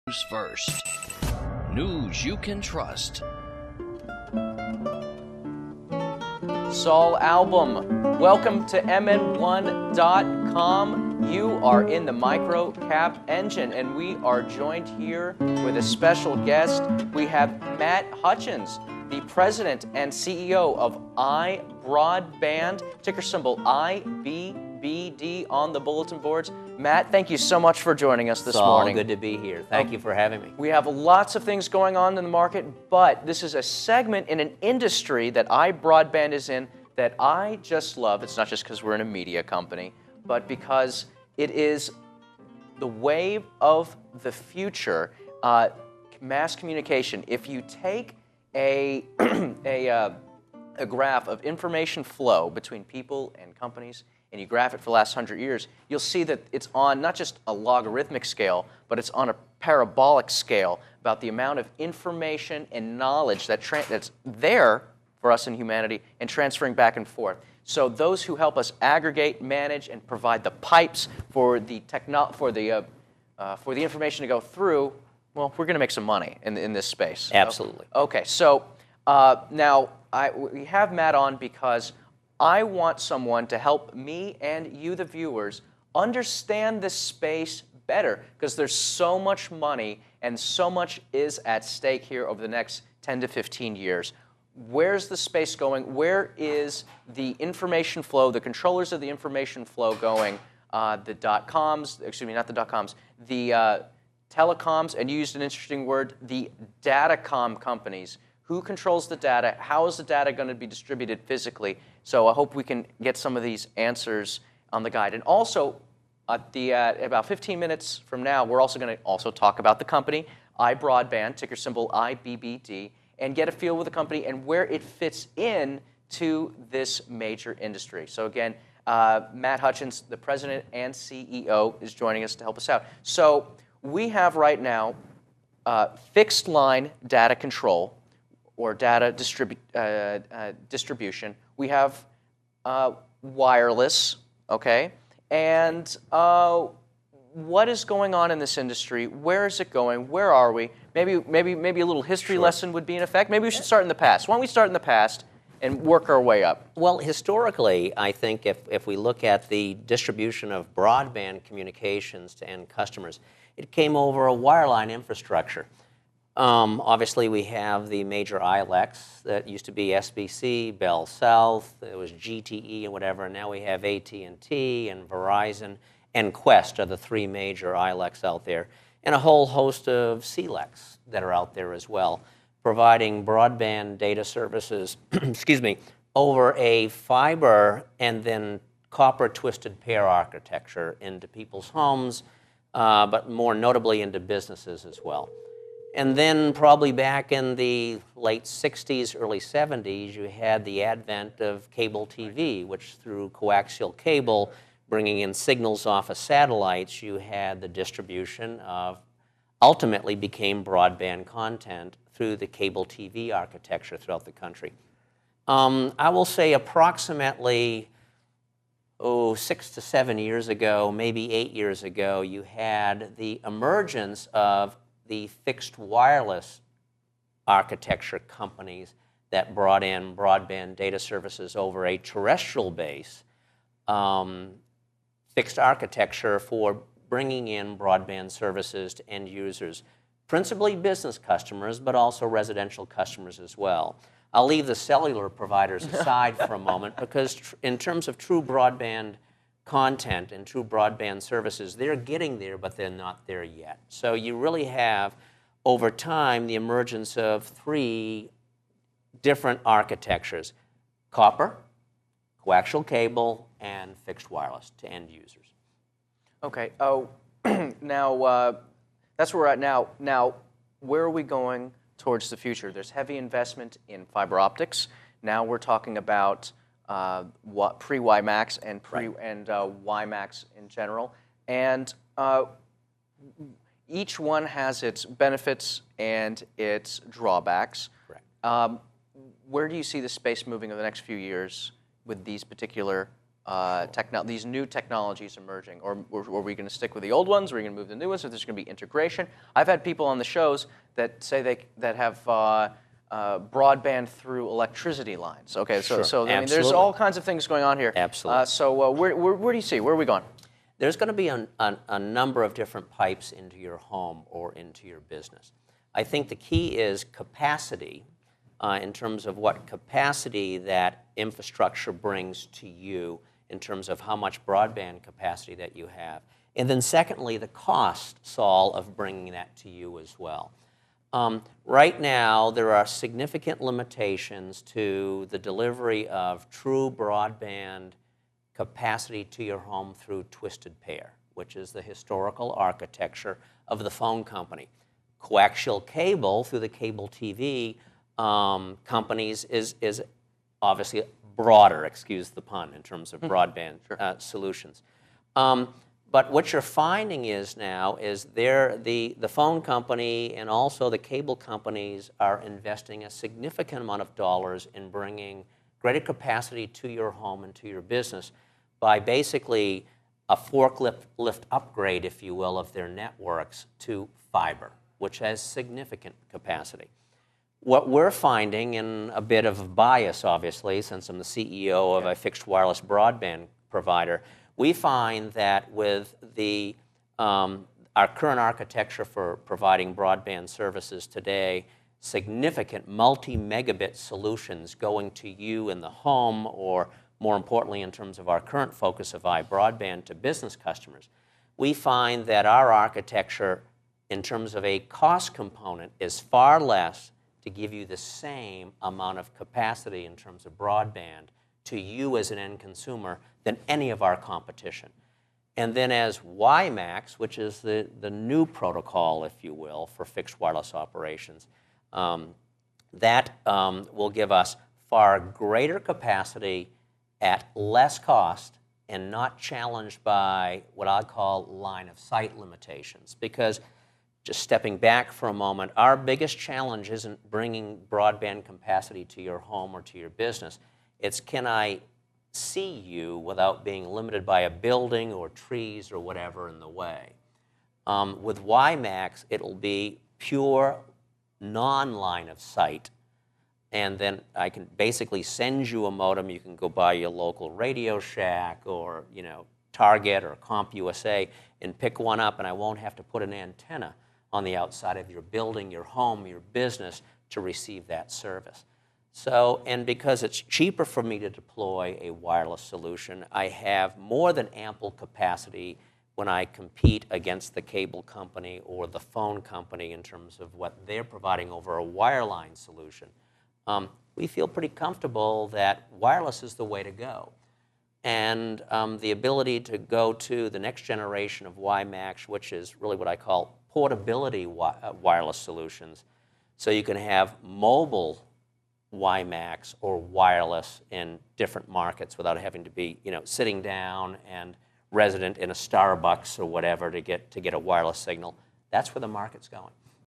News first. News you can trust. Saul Albom, welcome to MN1.com. You are in the micro cap engine, and we are joined here with a special guest. We have Matt Huchins, the president and CEO of IBroadband, ticker symbol IBBD on the bulletin boards. Matt, thank you so much for joining us this morning. Good to be here. Thank you for having me. We have lots of things going on in the market, but this is a segment in an industry that iBroadband is in that I just love. It's not just because we're in a media company, but because it is the wave of the future, mass communication. If you take a graph of information flow between people and companies, and you graph it for the last 100 years, you'll see that it's on not just a logarithmic scale, but it's on a parabolic scale about the amount of information and knowledge that's there for us in humanity and transferring back and forth. So those who help us aggregate, manage, and provide the pipes for the information to go through, well, we're going to make some money in this space. Absolutely. Okay, so now we have Matt on because I want someone to help me and you, the viewers, understand this space better, because there's so much money and so much is at stake here over the next 10 to 15 years. Where's the space going? Where is the information flow, the controllers of the information flow going? The dot-coms, excuse me, not the dot-coms, the telecoms, and you used an interesting word, the datacom companies. Who controls the data? How is the data going to be distributed physically? So I hope we can get some of these answers on the guide. And also, about 15 minutes from now, we're also going to talk about the company, iBroadband, ticker symbol IBBD, and get a feel with the company and where it fits in to this major industry. So again, Matt Huchins, the president and CEO, is joining us to help us out. So we have right now fixed line data control, or data distribution. We have wireless, okay? And what is going on in this industry? Where is it going? Where are we? Maybe a little history lesson would be in effect. Maybe we should start in the past. Why don't we start in the past and work our way up? Well, historically, I think if we look at the distribution of broadband communications to end customers, it came over a wireline infrastructure. Obviously, we have the major ILECs that used to be SBC, Bell South, it was GTE and whatever, and now we have AT&T and Verizon and Quest are the three major ILECs out there, and a whole host of CLECs that are out there as well, providing broadband data services, excuse me, over a fiber and then copper twisted pair architecture into people's homes, but more notably into businesses as well. And then probably back in the late 60s, early 70s, you had the advent of cable TV, which through coaxial cable, bringing in signals off of satellites, you had the distribution of, ultimately became broadband content through the cable TV architecture throughout the country. I will say approximately 6 to 7 years ago, maybe 8 years ago, you had the emergence of the fixed wireless architecture companies that brought in broadband data services over a terrestrial base, fixed architecture for bringing in broadband services to end users, principally business customers, but also residential customers as well. I'll leave the cellular providers aside for a moment because in terms of true broadband content and true broadband services, they're getting there, but they're not there yet. So you really have, over time, the emergence of three different architectures: copper, coaxial cable, and fixed wireless to end users. Okay. Oh, now that's where we're at now. Now, where are we going towards the future? There's heavy investment in fiber optics. Now we're talking about what pre-WiMAX and WiMAX in general, and each one has its benefits and its drawbacks. Correct. Where do you see the space moving over the next few years with these particular these new technologies emerging, or are we going to stick with the old ones? Are we going to move to the new ones? Or there's going to be integration? I've had people on the shows that say that have broadband through electricity lines. Okay, Sure. so I mean, there's all kinds of things going on here. Absolutely. So where do you see? Where are we going? There's going to be a number of different pipes into your home or into your business. I think the key is capacity, in terms of what capacity that infrastructure brings to you, in terms of how much broadband capacity that you have. And then secondly, the cost, Saul, of bringing that to you as well. Right now, there are significant limitations to the delivery of true broadband capacity to your home through twisted pair, which is the historical architecture of the phone company. Coaxial cable through the cable TV companies is obviously broader, excuse the pun, in terms of broadband solutions. But what you're finding is now is the phone company and also the cable companies are investing a significant amount of dollars in bringing greater capacity to your home and to your business by basically a forklift upgrade, if you will, of their networks to fiber, which has significant capacity. What we're finding, and a bit of a bias, obviously, since I'm the CEO of a fixed wireless broadband provider, we find that with our current architecture for providing broadband services today, significant multi-megabit solutions going to you in the home, or more importantly in terms of our current focus of iBroadband to business customers, we find that our architecture in terms of a cost component is far less to give you the same amount of capacity in terms of broadband to you as an end consumer than any of our competition. And then as WiMAX, which is the new protocol, if you will, for fixed wireless operations, that will give us far greater capacity at less cost and not challenged by what I call line of sight limitations. Because just stepping back for a moment, our biggest challenge isn't bringing broadband capacity to your home or to your business. It's, can I see you without being limited by a building or trees or whatever in the way? With WiMAX, it'll be pure non-line of sight. And then I can basically send you a modem. You can go buy your local Radio Shack or Target or CompUSA and pick one up, and I won't have to put an antenna on the outside of your building, your home, your business to receive that service. So, and because it's cheaper for me to deploy a wireless solution, I have more than ample capacity when I compete against the cable company or the phone company in terms of what they're providing over a wireline solution. We feel pretty comfortable that wireless is the way to go. And the ability to go to the next generation of WiMAX, which is really what I call portability wireless solutions. So you can have mobile WiMAX or wireless in different markets without having to be sitting down and resident in a Starbucks or whatever to get a wireless signal. That's where the market's going.